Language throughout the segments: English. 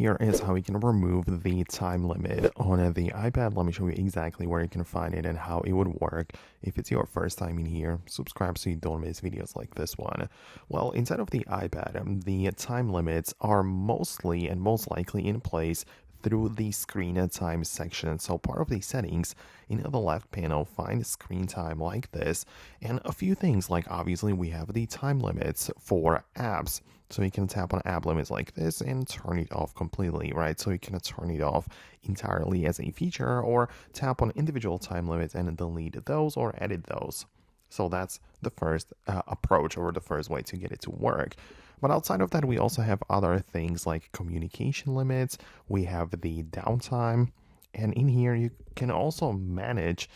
here is how you can remove the time limit on the iPad. Let me show you exactly where you can find it and how it would work. If it's your first time in here, subscribe so you don't miss videos like this one. Well, inside of the iPad, the time limits are mostly and most likely in place through the screen time section. So part of the settings in the left panel, find screen time like this, and a few things like obviously we have the time limits for apps. So you can tap on app limits like this and turn it off completely, right? So you can turn it off entirely as a feature or tap on individual time limits and delete those or edit those. So that's the first approach or the first way to get it to work. But outside of that, we also have other things like communication limits. We have the downtime. And in here, you can also manage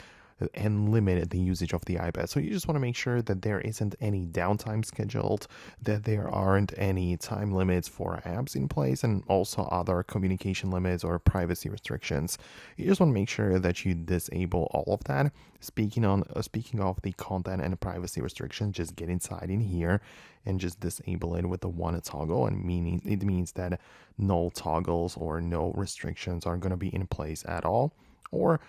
and limit the usage of the iPad. So you just want to make sure that there isn't any downtime scheduled, that there aren't any time limits for apps in place, and also other communication limits or privacy restrictions. You just want to make sure that you disable all of that. Speaking of the content and privacy restrictions, just get inside in here and just disable it with the one toggle, and meaning it means that no toggles or no restrictions are going to be in place at all. Or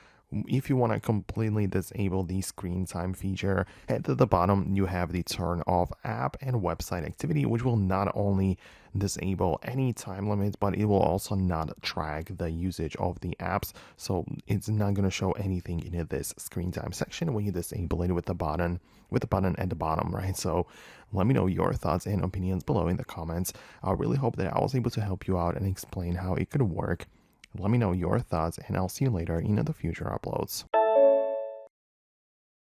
if you want to completely disable the screen time feature, at the bottom you have the turn off app and website activity, which will not only disable any time limits, but it will also not track the usage of the apps. So it's not going to show anything in this screen time section when you disable it with the button at the bottom, right? So let me know your thoughts and opinions below in the comments. I really hope that I was able to help you out and explain how it could work. Let me know your thoughts, and I'll see you later in the future uploads.